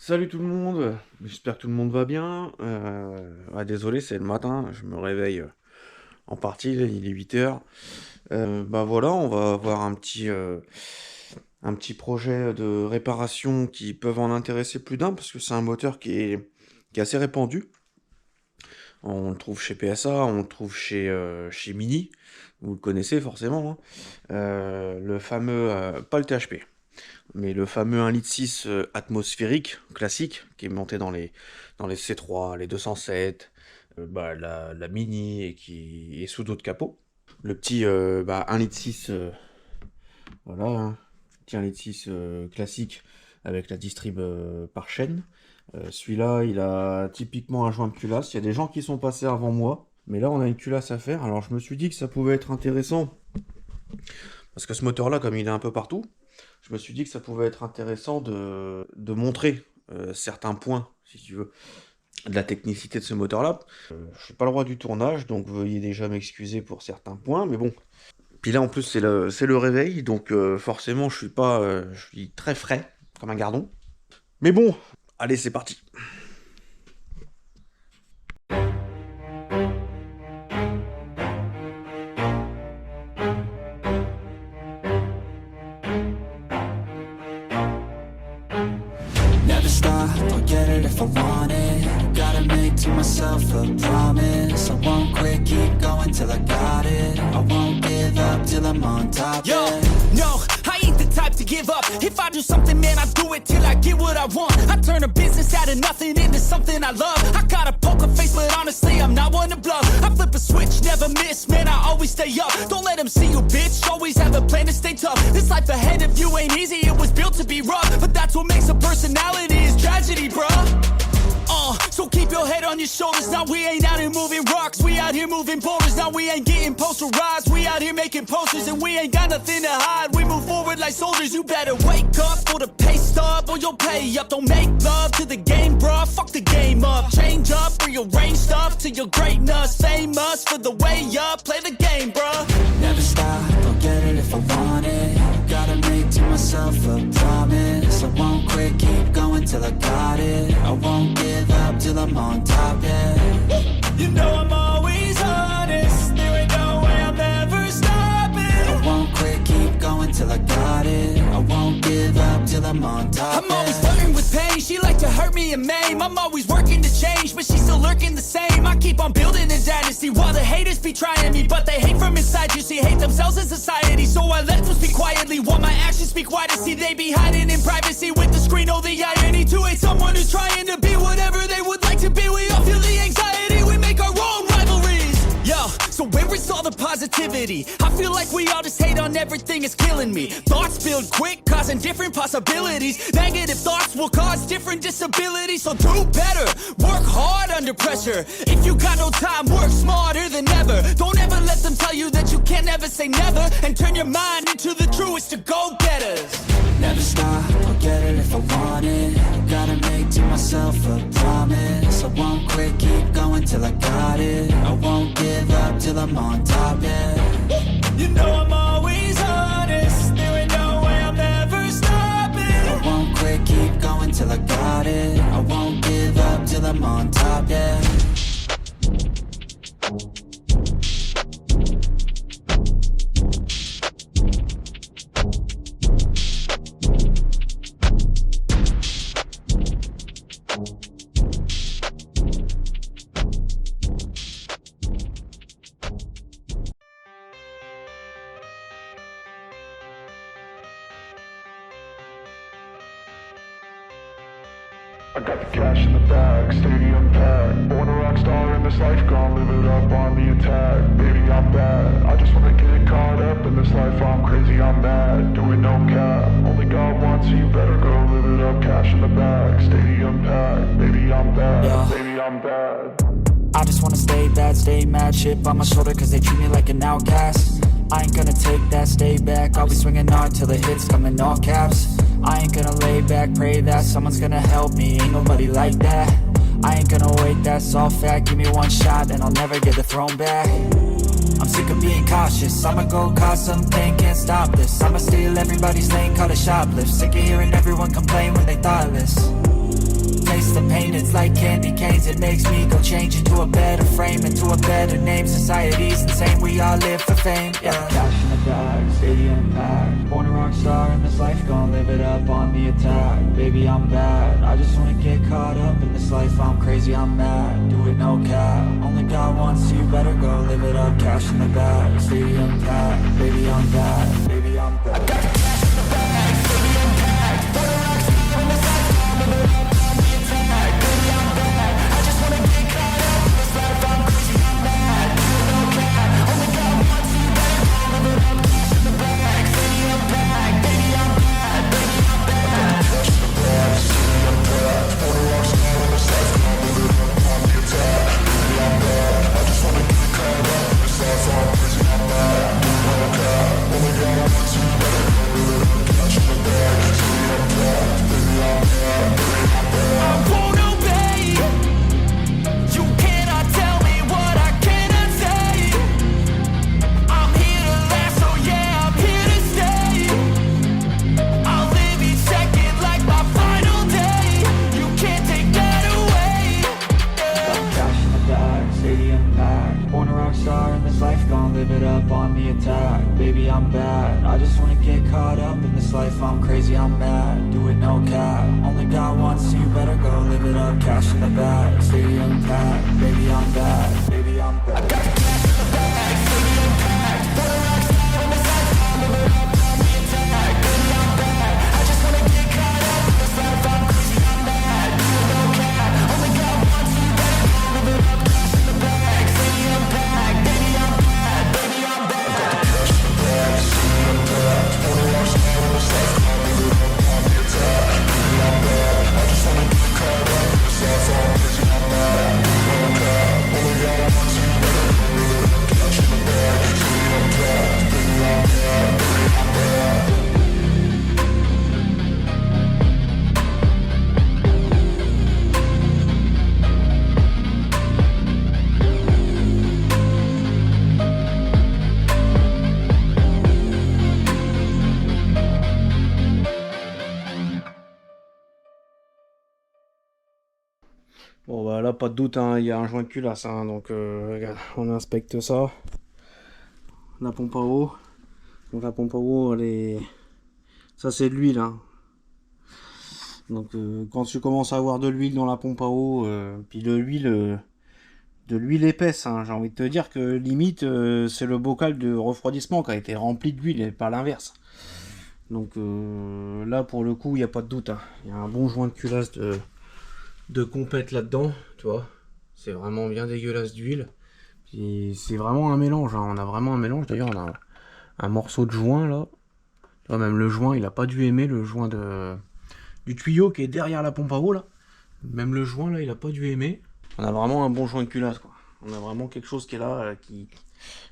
Salut tout le monde, j'espère que tout le monde va bien. Désolé, c'est le matin, je me réveille en partie, là, il est 8 heures. Bah voilà, on va avoir un petit projet de réparation qui peuvent en intéresser plus d'un, parce que c'est un moteur qui est assez répandu. On le trouve chez PSA, on le trouve chez Mini, vous le connaissez forcément, hein. Le fameux, pas le THP, mais le fameux 1,6 litre atmosphérique classique qui est monté dans les C3, les 207, la Mini et qui est sous d'autres capots. Le petit 1,6 litre, voilà, hein, petit 1,6 litre classique avec la distrib par chaîne. Celui-là, il a typiquement un joint de culasse. Il y a des gens qui sont passés avant moi, mais là on a une culasse à faire. Alors je me suis dit que ça pouvait être intéressant parce que ce moteur-là, comme il est un peu partout, je me suis dit que ça pouvait être intéressant de montrer certains points, si tu veux, de la technicité de ce moteur-là. Je n'ai pas le droit du tournage, donc veuillez déjà m'excuser pour certains points, mais bon. Puis là, en plus, c'est le réveil, donc forcément, je suis très frais, comme un gardon. Mais bon, allez, c'est parti. Never stop, I'll get it if I want it. Gotta make to myself a promise. I won't quit, keep going till I got it. I won't give up till I'm on top. Yo, no, I ain't the type to give up. If I do something, man, I do it till I get what I want. I turn a business out of nothing into something I love. I got a poker face, but honestly, I'm not one to bluff. I flip a switch, never miss, man, I always stay up. Don't let them see you, bitch, always have a plan to stay tough. This life ahead of you ain't easy, it was built to be rough. But that's what makes a personality, is tragedy, bruh. So keep your head on your shoulders. Now we ain't out here moving rocks, we out here moving boulders. Now we ain't getting posterized, we out here making posters. And we ain't got nothing to hide, we move forward like soldiers. You better wake up for the pay stub or you'll pay up. Don't make love to the game, bruh, fuck the game up. Change up, rearrange stuff to your greatness. Famous for the way up, play the game, bruh. Never stop, I'll get it if I want it. Gotta make to myself a promise. I won't quit, keep going till I got it. I won't give up till I'm on top, yeah. You know I'm always honest, there ain't no way I'm ever stopping. I won't quit, keep going till I got it. I won't give up till I'm on top, I'm always flirting with pain, she like to hurt me and maim. I'm always working to change, but she's still lurking the same. I keep on building a dynasty while the haters be trying me. But they hate from inside, you see, hate themselves in society. So I let them speak quietly while my actions speak wider. See, they be hiding in privacy with the screen. Oh, the irony to hate someone who's trying to be whatever they would like to be. We all feel the anxiety, we make our own rivalries. Yo, so where is all the positivity? I feel like we all just hate on everything, it's killing me. Thoughts build quick, causing different possibilities. Negative thoughts will cause different disabilities. So do better, work hard under pressure. If you got no time, work smarter than ever. Don't ever let them tell you that you can't ever say never. And turn your mind into the truest of go-getters. Never stop, I'll get it if I want it. Gotta make to myself a promise. I won't quit, keep going till I got it. I won't give up till I'm on top, yeah. You know I'm always honest, there ain't no way I'm ever stopping. I won't quit, keep going till I got it. I won't give up till I'm on top, yeah. I got the cash in the bag, stadium packed. Born a rock star in this life, gon' live it up on the attack. Baby, I'm bad, I just wanna get caught up in this life. I'm crazy, I'm mad, doing no cap. Only God wants you, better go live it up. Cash in the bag, stadium packed. Baby, I'm bad, Yeah. baby, I'm bad. I just wanna stay bad, stay mad. Chip on my shoulder cause they treat me like an outcast. I ain't gonna take that, stay back. I'll be swinging hard till the hits come in all caps. I ain't gonna lay back, pray that someone's gonna help me. Ain't nobody like that. I ain't gonna wait, that's all fact. Give me one shot and I'll never get the throne back. I'm sick of being cautious, I'ma go cause something, can't stop this. I'ma steal everybody's lane, call it shoplift. Sick of hearing everyone complain when they thoughtless. erase the pain. It's like candy canes, it makes me go change into a better frame, into a better name. Society's insane, we all live for fame, yeah. Cash in the bag, stadium packed. Born a rock star in this life, gonna live it up on the attack. Baby, I'm bad, I just wanna get caught up in this life. I'm crazy, I'm mad, do it no cap. Only got one, so you better go live it up. Cash in the bag, stadium packed. Baby, I'm bad, baby, I'm bad. I got the cash in the bag, stadium packed. Born a rock star in this life, gonna live it up on the attack. Baby, I'm bad, I just wanna get caught up in this life. I'm crazy, I'm mad, do it no cap. Only got one, so you better go live it up. Cash in the bag, stadium packed. Baby, I'm bad, baby, I'm bad. Cash in the bag, stadium packed. Born a rock star in this life, gonna live it up on the attack. Baby, I'm bad, I just wanna get caught up in this life. I'm crazy, I'm mad, do it no cap. Only got one, so you better go live it up. Cash in the bag, stadium packed. Baby, I'm bad, baby, I'm bad. I won't obey. You cannot tell me what I cannot say. I'm here to last, so yeah, I'm here to stay. I'll live each second like my final day. You can't take that away. Cash in the bag, stadium packed. Born a rock star in this life, gonna live it up on the attack. Baby, I'm bad, I just wanna get caught up in this life. I'm crazy, I'm mad, do it no cap. Only got one, so you better go live it up. Cash in the bag, stadium packed. Baby, I'm bad, baby, I'm bad. I got the cash in the bag, stadium packed. Born a rock star in this life, gonna live it up on the attack. Baby, I'm bad, I just wanna get caught up in this life. I'm crazy, I'm mad, do it no cap. Only got one, so you better go live it up. Cash in the bag, stadium packed. Baby, I'm bad, baby, I'm bad. Cash in the bag, stadium packed. Born a rock star in this life, gonna live it up on the attack. Baby, I'm bad, I just wanna get caught up in this life. I'm crazy, I'm mad, do it no cap. Only got one, so you better go live it up. Cash in the bag, stadium packed. Baby, I'm bad, baby, I'm bad. Bon bah là pas de doute, hein, il y a un joint de culasse, hein, donc regarde, on inspecte ça. La pompe à eau. Donc la pompe à eau, elle est... Ça c'est de l'huile, hein. Donc quand tu commences à avoir de l'huile dans la pompe à eau, puis de l'huile épaisse, hein, j'ai envie de te dire que limite c'est le bocal de refroidissement qui a été rempli d'huile et pas l'inverse. Donc là pour le coup il n'y a pas de doute, hein. Il y a un bon joint de culasse de compète là-dedans, tu vois. C'est vraiment bien dégueulasse d'huile. Puis c'est vraiment un mélange, hein. On a vraiment un mélange. D'ailleurs on a un morceau de joint là. Tu vois, même le joint il a pas dû aimer, le joint du tuyau qui est derrière la pompe à eau là. Même le joint là il a pas dû aimer. On a vraiment un bon joint de culasse, quoi. On a vraiment quelque chose qui est là, qui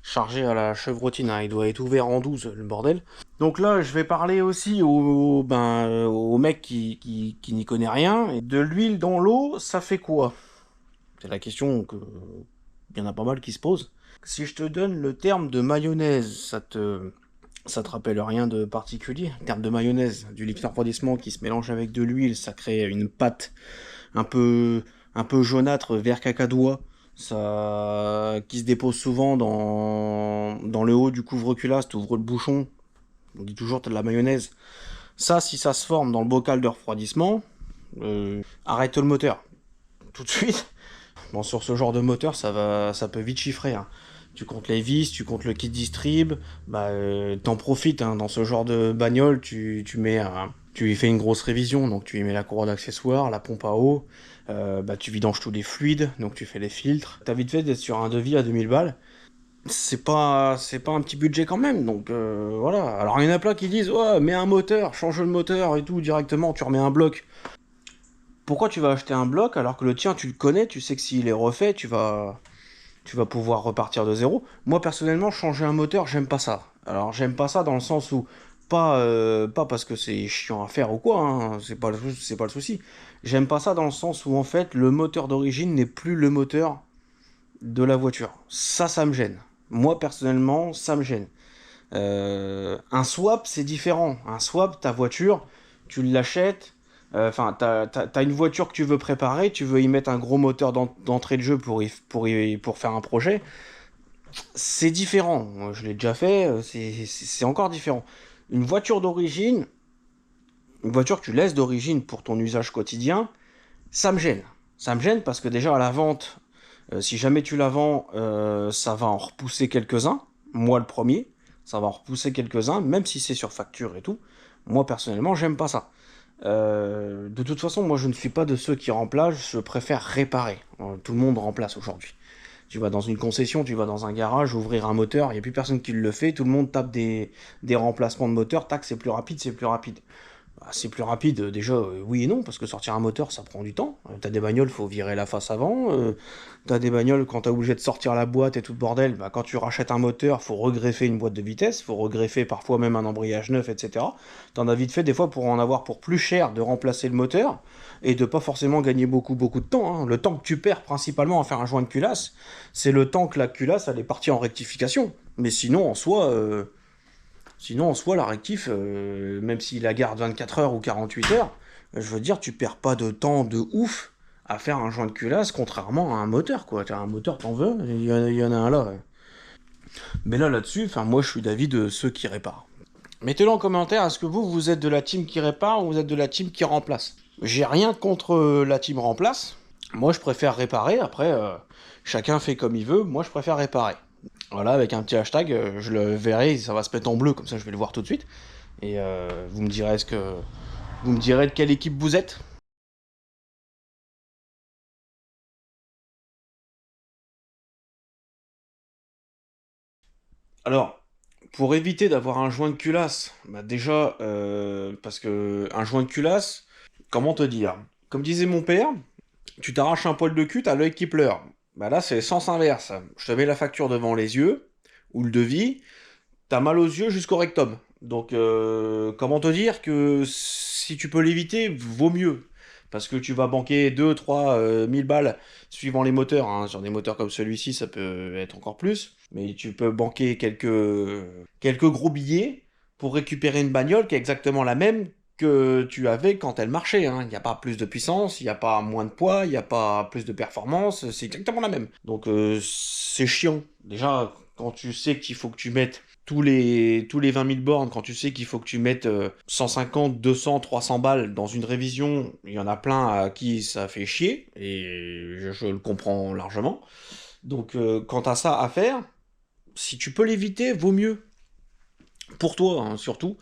chargé à la chevrotine, hein. Il doit être ouvert en 12 le bordel. Donc là je vais parler aussi au mec qui n'y connaît rien. Et de l'huile dans l'eau, ça fait quoi? C'est la question que il y en a pas mal qui se posent. Si je te donne le terme de mayonnaise, ça te rappelle rien de particulier? Le terme de mayonnaise, du liquide refroidissement qui se mélange avec de l'huile, ça crée une pâte un peu jaunâtre, vert cacadois, ça qui se dépose souvent dans le haut du couvre-culasse. Tu ouvres le bouchon, on dit toujours t'as de la mayonnaise. Ça, si ça se forme dans le bocal de refroidissement, arrête le moteur tout de suite. Bon, sur ce genre de moteur, ça peut vite chiffrer, hein. Tu comptes les vis, tu comptes le kit distrib, t'en profites, hein. Dans ce genre de bagnole, tu y fais une grosse révision, donc tu y mets la courroie d'accessoires, la pompe à eau, tu vidanges tous les fluides, donc tu fais les filtres. T'as vite fait d'être sur un devis à 2000 balles. C'est pas un petit budget quand même, donc voilà. Alors il y en a plein qui disent ouais, mets un moteur, change le moteur et tout directement, tu remets un bloc. Pourquoi tu vas acheter un bloc alors que le tien tu le connais, tu sais que s'il est refait, tu vas pouvoir repartir de zéro. Moi personnellement, changer un moteur, j'aime pas ça. Alors j'aime pas ça dans le sens où pas parce que c'est chiant à faire ou quoi, hein, c'est pas le souci. J'aime pas ça dans le sens où en fait le moteur d'origine n'est plus le moteur de la voiture. Ça me gêne. Moi personnellement, ça me gêne. Un swap, c'est différent. Un swap, ta voiture, tu l'achètes, Enfin, t'as une voiture que tu veux préparer, tu veux y mettre un gros moteur d'entrée de jeu pour faire un projet. C'est différent. Moi, je l'ai déjà fait, c'est encore différent. Une voiture d'origine, une voiture que tu laisses d'origine pour ton usage quotidien, ça me gêne. Ça me gêne parce que déjà à la vente, si jamais tu la vends, ça va en repousser quelques-uns. Moi le premier, ça va en repousser quelques-uns, même si c'est sur facture et tout. Moi personnellement, j'aime pas ça. De toute façon, moi je ne suis pas de ceux qui remplacent, je préfère réparer. Tout le monde remplace aujourd'hui. Tu vas dans une concession, tu vas dans un garage, ouvrir un moteur, il n'y a plus personne qui le fait, tout le monde tape des remplacements de moteur, tac, c'est plus rapide, c'est plus rapide. Bah, c'est plus rapide, déjà, oui et non, parce que sortir un moteur, ça prend du temps. T'as des bagnoles, faut virer la face avant. T'as des bagnoles, quand t'es obligé de sortir la boîte et tout le bordel, bah, quand tu rachètes un moteur, faut regreffer une boîte de vitesse, faut regreffer parfois même un embrayage neuf, etc. T'en as vite fait, des fois, pour en avoir pour plus cher de remplacer le moteur, et de pas forcément gagner beaucoup de temps, hein. Le temps que tu perds principalement à faire un joint de culasse, c'est le temps que la culasse, elle est partie en rectification. Mais sinon, en soi... la rectif, même s'il la garde 24 heures ou 48 heures, je veux dire, tu perds pas de temps de ouf à faire un joint de culasse, contrairement à un moteur, quoi. T'as un moteur, t'en veux, il y en a un là. Ouais. Mais là-dessus, enfin, moi, je suis d'avis de ceux qui réparent. Mettez-le en commentaire, est-ce que vous êtes de la team qui répare ou vous êtes de la team qui remplace? J'ai rien contre la team remplace. Moi, je préfère réparer. Après, chacun fait comme il veut. Moi, je préfère réparer. Voilà, avec un petit hashtag, je le verrai, ça va se mettre en bleu, comme ça je vais le voir tout de suite. Et vous me direz de quelle équipe vous êtes. Alors, pour éviter d'avoir un joint de culasse, bah déjà, parce que un joint de culasse, comment te dire? Comme disait mon père, tu t'arraches un poil de cul, t'as l'œil qui pleure. Bah là, c'est le sens inverse. Je te mets la facture devant les yeux, ou le devis, t'as mal aux yeux jusqu'au rectum. Donc, comment te dire que si tu peux l'éviter, vaut mieux. Parce que tu vas banquer 2, 3, 1000 balles suivant les moteurs, hein. Sur des moteurs comme celui-ci, ça peut être encore plus. Mais tu peux banquer quelques gros billets pour récupérer une bagnole qui est exactement la même que tu avais quand elle marchait, hein. Il n'y a pas plus de puissance, il n'y a pas moins de poids, il n'y a pas plus de performance, c'est exactement la même. Donc c'est chiant. Déjà, quand tu sais qu'il faut que tu mettes tous les 20 000 bornes, quand tu sais qu'il faut que tu mettes 150, 200, 300 balles dans une révision, il y en a plein à qui ça fait chier, et je le comprends largement. Donc quand t'as ça à faire, si tu peux l'éviter, vaut mieux. Pour toi, hein, surtout.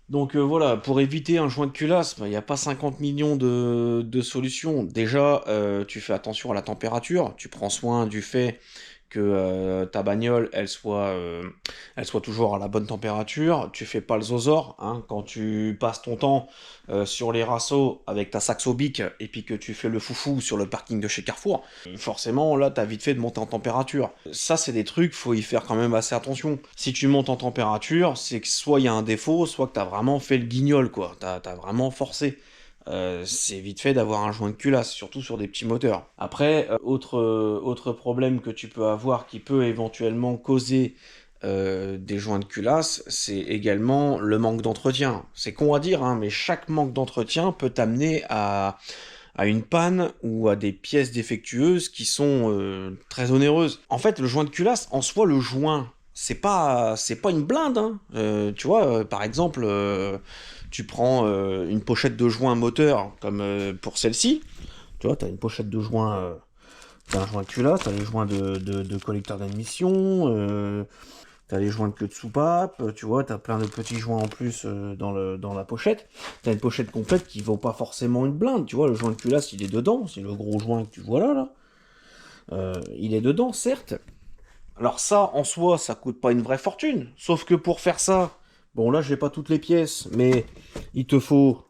Donc voilà, pour éviter un joint de culasse, il n'y a pas 50 millions de solutions. Déjà, tu fais attention à la température, tu prends soin du fait que ta bagnole, elle soit toujours à la bonne température. Tu fais pas le zozor, hein, quand tu passes ton temps sur les rassos avec ta Saxo Bic et puis que tu fais le foufou sur le parking de chez Carrefour. Forcément, là, t'as vite fait de monter en température. Ça, c'est des trucs, faut y faire quand même assez attention. Si tu montes en température, c'est que soit il y a un défaut, soit que t'as vraiment fait le guignol, quoi. T'as vraiment forcé. C'est vite fait d'avoir un joint de culasse, surtout sur des petits moteurs. Après, autre problème que tu peux avoir qui peut éventuellement causer des joints de culasse, c'est également le manque d'entretien. C'est con à dire, hein, mais chaque manque d'entretien peut t'amener à une panne ou à des pièces défectueuses qui sont très onéreuses. En fait, le joint de culasse, en soi, le joint, c'est pas une blinde, hein. Tu vois, par exemple, tu prends une pochette de joint moteur comme pour celle-ci. Tu vois, t'as une pochette de joint, t'as un joint de culasse, t'as les joints de collecteur d'admission, t'as les joints de queue de soupape, tu vois, t'as plein de petits joints en plus dans la pochette. T'as une pochette complète qui vaut pas forcément une blinde, tu vois, le joint de culasse, il est dedans, c'est le gros joint que tu vois là. Il est dedans, certes. Alors ça, en soi, ça coûte pas une vraie fortune. Sauf que pour faire ça, bon là, j'ai pas toutes les pièces, mais il te faut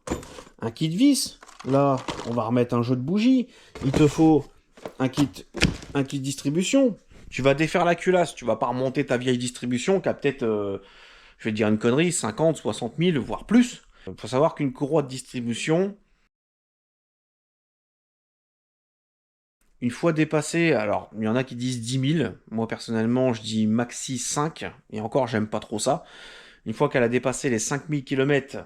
un kit vis. Là, on va remettre un jeu de bougies. Il te faut un kit distribution. Tu vas défaire la culasse, tu vas pas remonter ta vieille distribution qui a peut-être, je vais te dire une connerie, 50, 60 000, voire plus. Il faut savoir qu'une courroie de distribution, une fois dépassé, alors il y en a qui disent 10 000, moi personnellement je dis maxi 5, et encore j'aime pas trop ça. Une fois qu'elle a dépassé les 5 000 km,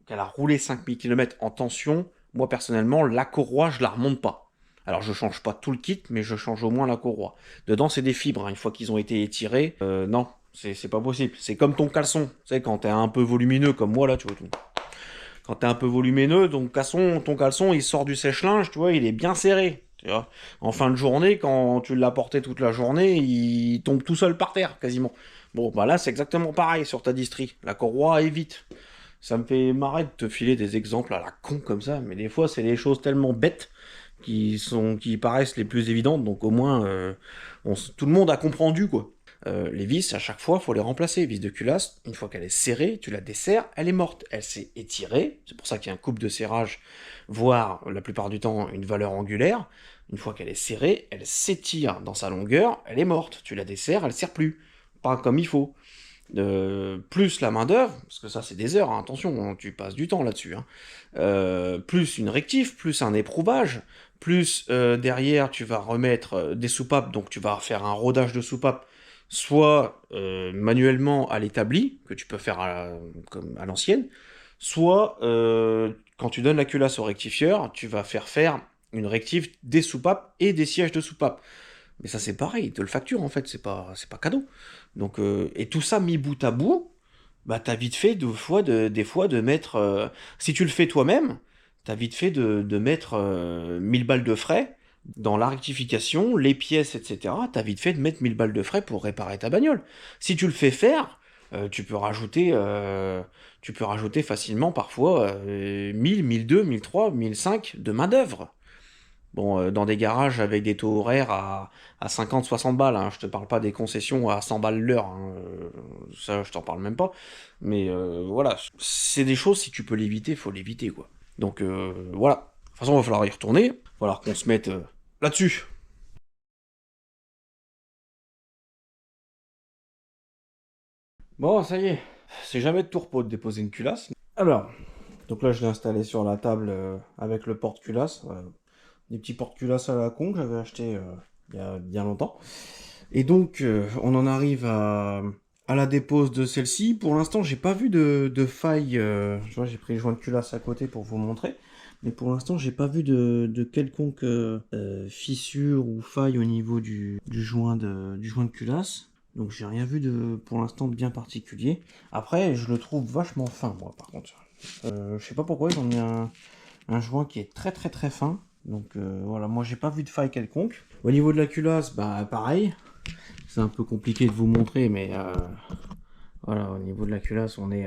qu'elle a roulé 5 000 km en tension, Moi, personnellement, la courroie, je la remonte pas. Alors, je change pas tout le kit, mais je change au moins la courroie. Dedans, c'est des fibres, hein. Une fois qu'ils ont été étirés, non, c'est pas possible. C'est comme ton caleçon. Tu sais, quand t'es un peu volumineux, comme moi, là, tu vois tout. Quand t'es un peu volumineux, ton caleçon, il sort du sèche-linge, tu vois, il est bien serré. Tu vois. En fin de journée, quand tu l'as porté toute la journée, il tombe tout seul par terre, quasiment. Bon, bah là, c'est exactement pareil sur ta distrie. La courroie évite. Ça me fait marrer de te filer des exemples à la con comme ça, mais des fois, c'est des choses tellement bêtes qui paraissent les plus évidentes, donc au moins, tout le monde a comprendu, quoi. Les vis, à chaque fois, faut les remplacer. Vis de culasse, une fois qu'elle est serrée, tu la desserres, elle est morte. Elle s'est étirée, c'est pour ça qu'il y a un couple de serrage, voire, la plupart du temps, une valeur angulaire. Une fois qu'elle est serrée, elle s'étire dans sa longueur, elle est morte. Tu la desserres, elle ne sert plus. Pas comme il faut. Plus la main d'œuvre, parce que ça c'est des heures, hein, attention, hein, tu passes du temps là-dessus, hein. Plus une rectif, plus un éprouvage, plus derrière tu vas remettre des soupapes, donc tu vas faire un rodage de soupapes, soit manuellement à l'établi, que tu peux faire comme à l'ancienne, soit quand tu donnes la culasse au rectifieur, tu vas faire une rectif des soupapes et des sièges de soupapes. Mais ça c'est pareil, ils te le facture en fait, c'est pas cadeau. Donc, et tout ça mis bout à bout, bah t'as vite fait des fois de mettre... si tu le fais toi-même, t'as vite fait de mettre 1000 balles de frais dans la rectification, les pièces, etc. T'as vite fait de mettre 1000 balles de frais pour réparer ta bagnole. Si tu le fais faire, tu peux rajouter facilement parfois 1000, 1200, 1300, 1500 de main d'œuvre. Bon, dans des garages avec des taux horaires à 50-60 balles, hein. Je te parle pas des concessions à 100 balles l'heure, hein. Ça je t'en parle même pas, mais voilà, c'est des choses, si tu peux l'éviter, faut l'éviter, quoi. Donc voilà, de toute façon il va falloir y retourner, il va falloir qu'on se mette là-dessus. Bon, ça y est, c'est jamais de tout repos de déposer une culasse. Alors, donc là je l'ai installé sur la table avec le porte-culasse, des petits porte-culasses à la con que j'avais acheté il y a bien longtemps. Et donc, on en arrive à la dépose de celle-ci. Pour l'instant, j'ai pas vu de faille. Tu vois, j'ai pris le joint de culasse à côté pour vous montrer. Mais pour l'instant, j'ai pas vu de quelconque fissure ou faille au niveau du joint de culasse. Donc, j'ai rien vu pour l'instant de bien particulier. Après, je le trouve vachement fin, moi, par contre. Je sais pas pourquoi ils ont mis un joint qui est très très très fin. Donc voilà, moi j'ai pas vu de faille quelconque. Au niveau de la culasse, bah pareil. C'est un peu compliqué de vous montrer, mais voilà, au niveau de la culasse, on est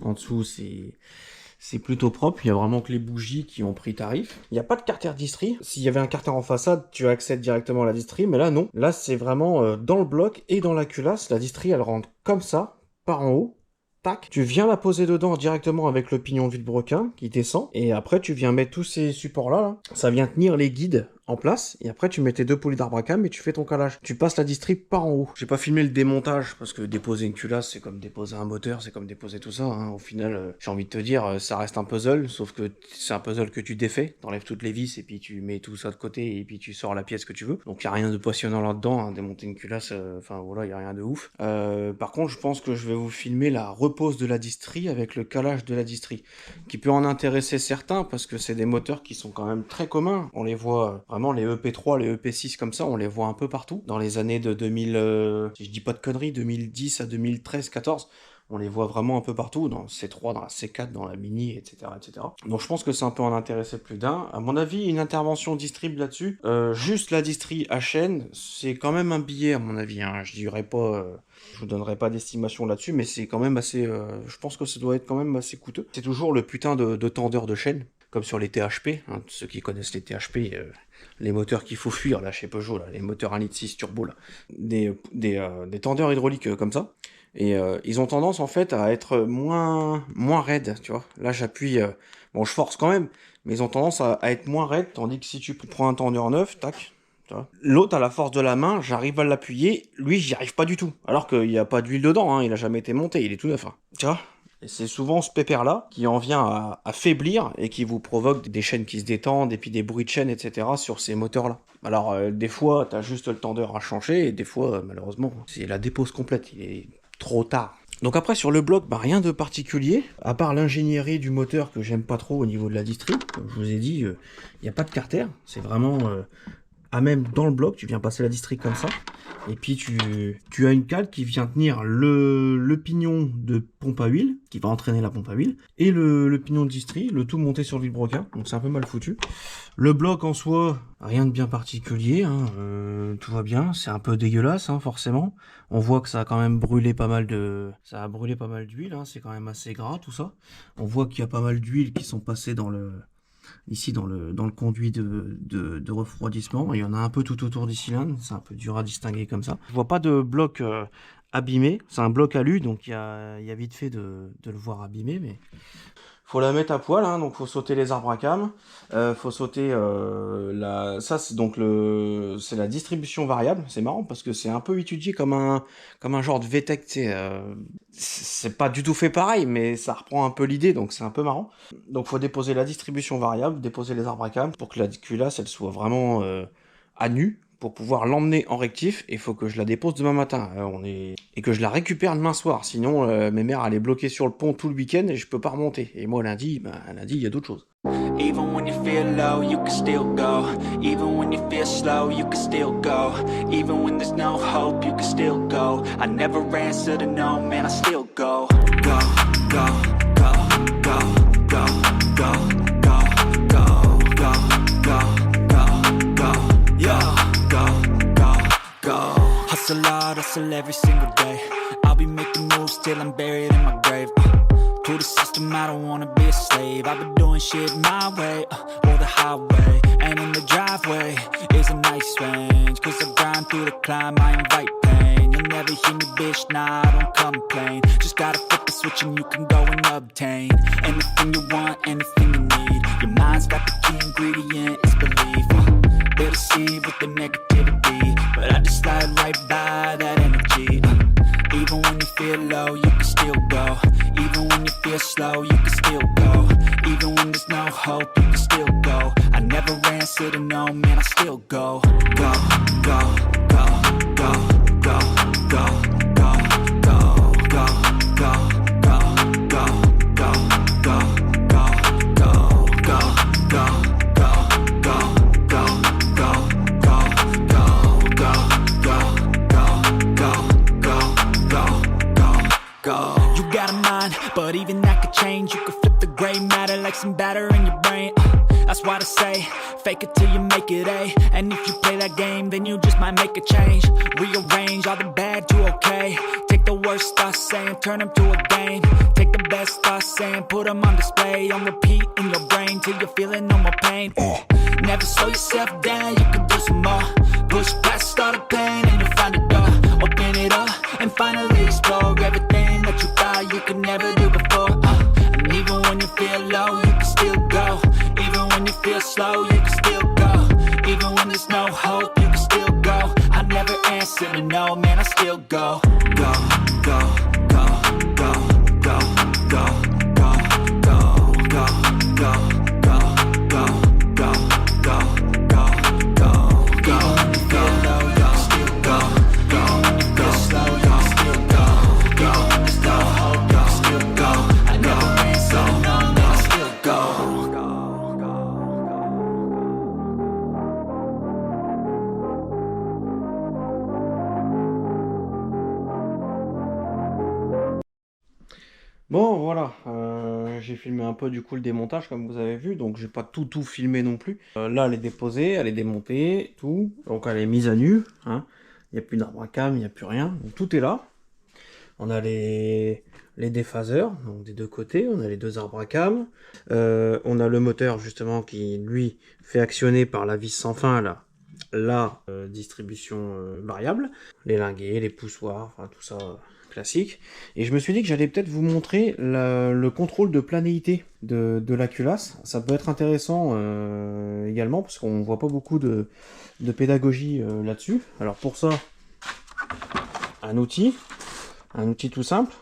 en dessous, c'est plutôt propre. Il y a vraiment que les bougies qui ont pris tarif. Il n'y a pas de carter distri. S'il y avait un carter en façade, tu accèdes directement à la distri, mais là non. Là c'est vraiment dans le bloc et dans la culasse. La distri elle rentre comme ça, par en haut. Tac, tu viens la poser dedans directement avec le pignon vilebrequin qui descend, et après tu viens mettre tous ces supports là, ça vient tenir les guides en place, et après tu mets tes deux poulies d'arbre à cam et tu fais ton calage. Tu passes la distrib par en haut. J'ai pas filmé le démontage, parce que déposer une culasse, c'est comme déposer un moteur, c'est comme déposer tout ça, hein. Au final, j'ai envie de te dire, ça reste un puzzle, sauf que c'est un puzzle que tu défais, t'enlèves toutes les vis, et puis tu mets tout ça de côté, et puis tu sors la pièce que tu veux. Donc y a rien de passionnant là-dedans, hein. Démonter une culasse, enfin voilà, y a rien de ouf. Par contre, je pense que je vais vous filmer la repose de la distri avec le calage de la distri, qui peut en intéresser certains, parce que c'est des moteurs qui sont quand même très communs. On les voit vraiment, les EP3, les EP6 comme ça, on les voit un peu partout. Dans les années de 2000, si je dis pas de conneries, 2010 à 2013-14, on les voit vraiment un peu partout, dans le C3, dans la C4, dans la Mini, etc., etc. Donc je pense que c'est un peu en intéresser plus d'un. À mon avis, une intervention distrib là-dessus, juste la distri à chaîne, c'est quand même un billet à mon avis, hein. Je dirais pas... je vous donnerai pas d'estimation là-dessus, mais c'est quand même assez... je pense que ça doit être quand même assez coûteux. C'est toujours le putain de tendeur de chaîne, comme sur les THP, hein, ceux qui connaissent les THP, les moteurs qu'il faut fuir, là, chez Peugeot, là, les moteurs 1,6 litre turbo, là. Des tendeurs hydrauliques comme ça. Et ils ont tendance, en fait, à être moins raides, tu vois. Là, j'appuie... bon, je force quand même, mais ils ont tendance à être moins raides, tandis que si tu prends un tendeur neuf, tac... L'autre, à la force de la main, j'arrive à l'appuyer, lui, j'y arrive pas du tout. Alors qu'il n'y a pas d'huile dedans, hein, il a jamais été monté, il est tout neuf. Hein. Tu vois ? Et c'est souvent ce pépère-là qui en vient à faiblir et qui vous provoque des chaînes qui se détendent et puis des bruits de chaîne, etc. sur ces moteurs-là. Alors, des fois, t'as juste le tendeur à changer et des fois, malheureusement, c'est la dépose complète, il est trop tard. Donc après sur le bloc, bah, rien de particulier, à part l'ingénierie du moteur que j'aime pas trop au niveau de la distrib. Comme je vous ai dit, il n'y a pas de carter, c'est vraiment à même dans le bloc, tu viens passer la distrib comme ça. Et puis tu as une cale qui vient tenir le pignon de pompe à huile, qui va entraîner la pompe à huile, et le pignon de distri, le tout monté sur le vilebrequin, donc c'est un peu mal foutu. Le bloc en soi, rien de bien particulier, hein, tout va bien, c'est un peu dégueulasse hein, forcément. On voit que ça a quand même brûlé pas mal d'huile, hein, c'est quand même assez gras tout ça. On voit qu'il y a pas mal d'huile qui sont passées ici dans le conduit de refroidissement. Il y en a un peu tout autour des cylindres, c'est un peu dur à distinguer comme ça. Je vois pas de bloc abîmé, c'est un bloc alu, donc il y a vite fait de le voir abîmé, mais faut la mettre à poil, hein, donc faut sauter les arbres à cam, faut sauter ça c'est donc c'est la distribution variable. C'est marrant parce que c'est un peu étudié comme un genre de VTEC, tu sais, c'est pas du tout fait pareil, mais ça reprend un peu l'idée, donc c'est un peu marrant. Donc faut déposer la distribution variable, déposer les arbres à cam pour que la culasse elle soit vraiment à nu, pour pouvoir l'emmener en rectif. Et il faut que je la dépose demain matin. Et que je la récupère demain soir. Sinon, mes mères allaient bloquer sur le pont tout le week-end et je peux pas remonter. Et moi, lundi, il y a d'autres choses. Even when you feel low, you can still go. Even when you feel slow, you can still go. Even when there's no hope, you can still go. I never answer to no, man, I still go. Go, go, go, go, go, go, go, go, go, go, go, go, yeah. Go. Hustle hard, hustle every single day. I'll be making moves till I'm buried in my grave. To the system, I don't wanna be a slave. I've been doing shit my way, or the highway. And in the driveway is a nice range. Cause I grind through the climb, I invite pain. You'll never hear me, bitch, nah, I don't complain. Just gotta flip the switch and you can go and obtain anything you want, anything you need. Your mind's got the key ingredient, it's belief. They'll deceive with the negativity, but I just slide right by that energy. Even when you feel low, you can still go. Even when you feel slow, you can still go. Even when there's no hope, you can still go. I never answer to no, man, I still go. Go, go, go, go, go, go, go, go, go, go, go, go, go, go, go, go, go. You got a mind, but even that could change. You could flip the gray matter like some batter in your brain. That's why they say, fake it till you make it A. And if you play that game, then you just might make a change. Rearrange all the bad to okay. Take the worst thoughts saying, turn them to a game. Take the best thoughts saying, put them on display. On repeat in your brain till you're feeling no more pain. Never slow yourself down, you can do some more. Push past all the pain and you'll find a door. Open it up and finally explore everything that you thought you could never do before. And even when you feel low, you can still go. Even when you feel slow, you can still go. Even when there's no hope, you can still go. I never answer to no, man, I still go. Go, go, go, go, go, go, go, go, go, go, go, go, go, go, go, go, go. Even when you feel low, you can still go. Even when you feel slow, you can still go. Even when there's no hope, you can still go. I never answer to no, man, I still go. Bon voilà, j'ai filmé un peu du coup le démontage comme vous avez vu, donc j'ai pas tout filmé non plus. Là elle est déposée, elle est démontée, tout, donc elle est mise à nu, hein. Il n'y a plus d'arbre à cam, il n'y a plus rien, donc tout est là. On a les déphaseurs, donc des deux côtés, on a les deux arbres à cam. On a le moteur justement qui lui fait actionner par la vis sans fin là, la distribution variable, les linguets, les poussoirs, enfin tout ça classique. Et je me suis dit que j'allais peut-être vous montrer le contrôle de planéité de la culasse. Ça peut être intéressant également parce qu'on voit pas beaucoup de pédagogie là-dessus. Alors pour ça, un outil tout simple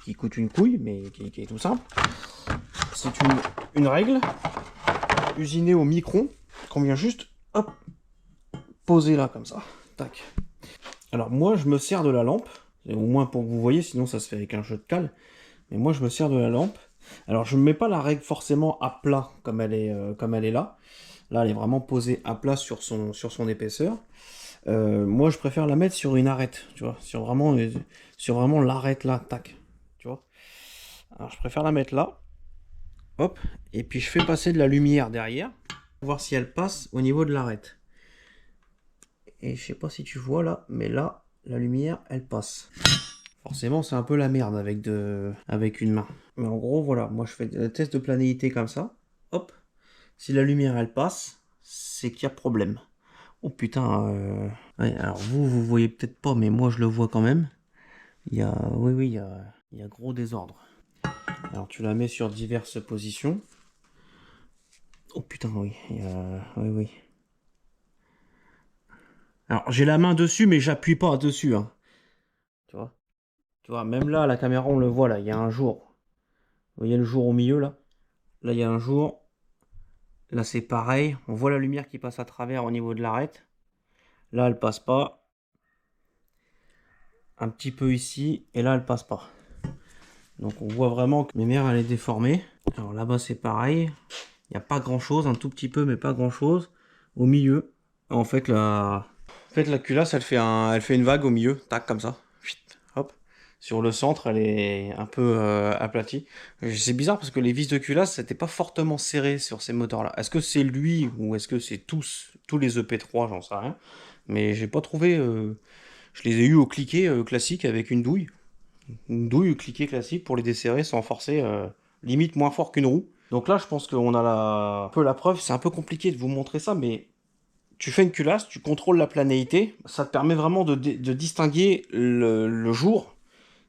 qui coûte une couille mais qui est tout simple. C'est une règle usinée au micron qu'on vient juste hop poser là comme ça. Tac. Alors moi je me sers de la lampe Et au moins pour que vous voyez, sinon ça se fait avec un jeu de cale. Mais moi je me sers de la lampe. Alors je ne mets pas la règle forcément à plat comme elle est là. Là elle est vraiment posée à plat sur son épaisseur. Moi je préfère la mettre sur une arête, tu vois, sur vraiment l'arête là, tac, tu vois. Alors je préfère la mettre là, hop, et puis je fais passer de la lumière derrière, pour voir si elle passe au niveau de l'arête. Et je sais pas si tu vois là, mais là, la lumière, elle passe. Forcément, c'est un peu la merde avec une main. Mais en gros, voilà, moi je fais des tests de planéité comme ça, hop, si la lumière elle passe, c'est qu'il y a problème. Oh putain, ouais, alors vous voyez peut-être pas, mais moi je le vois quand même. Oui, il y a gros désordre. Alors tu la mets sur diverses positions. Oh putain, oui, oui. Alors j'ai la main dessus, mais j'appuie pas dessus, hein. Tu vois? Tu vois, même là, à la caméra, on le voit, là, il y a un jour. Vous voyez le jour au milieu, là? Là, il y a un jour. Là, c'est pareil. On voit la lumière qui passe à travers au niveau de l'arête. Là, elle passe pas. Un petit peu ici, et là, elle passe pas. Donc, on voit vraiment que ma lumière, elle est déformée. Alors là-bas, c'est pareil. Il n'y a pas grand-chose, un tout petit peu, mais pas grand-chose. Au milieu, en fait, la culasse, elle fait une vague au milieu, tac, comme ça. Hop. Sur le centre, elle est un peu aplatie. C'est bizarre parce que les vis de culasse, c'était pas fortement serré sur ces moteurs-là. Est-ce que c'est lui ou est-ce que c'est tous les EP3, j'en sais rien. Mais j'ai pas trouvé. Je les ai eu au cliquet classique avec une douille. Une douille cliquet classique pour les desserrer sans forcer, limite moins fort qu'une roue. Donc là, je pense qu'on a un peu la preuve. C'est un peu compliqué de vous montrer ça, mais tu fais une culasse, tu contrôles la planéité. Ça te permet vraiment de distinguer le jour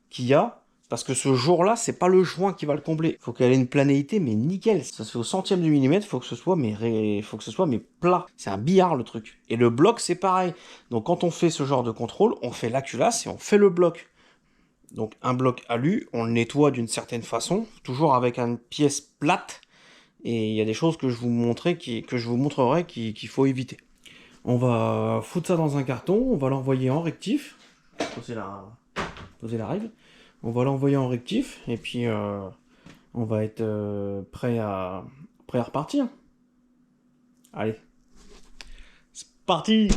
qu'il y a, parce que ce jour-là, c'est pas le joint qui va le combler. Faut qu'elle ait une planéité, mais nickel. Ça se fait au centième de millimètre, faut que ce soit mais plat. C'est un billard le truc. Et le bloc, c'est pareil. Donc quand on fait ce genre de contrôle, on fait la culasse et on fait le bloc. Donc un bloc alu, on le nettoie d'une certaine façon, toujours avec une pièce plate. Et il y a des choses que je vous montrerai qu'il faut éviter. On va foutre ça dans un carton, on va l'envoyer en rectif. Poser la règle. On va l'envoyer en rectif et puis on va être prêt à repartir. Allez, c'est parti!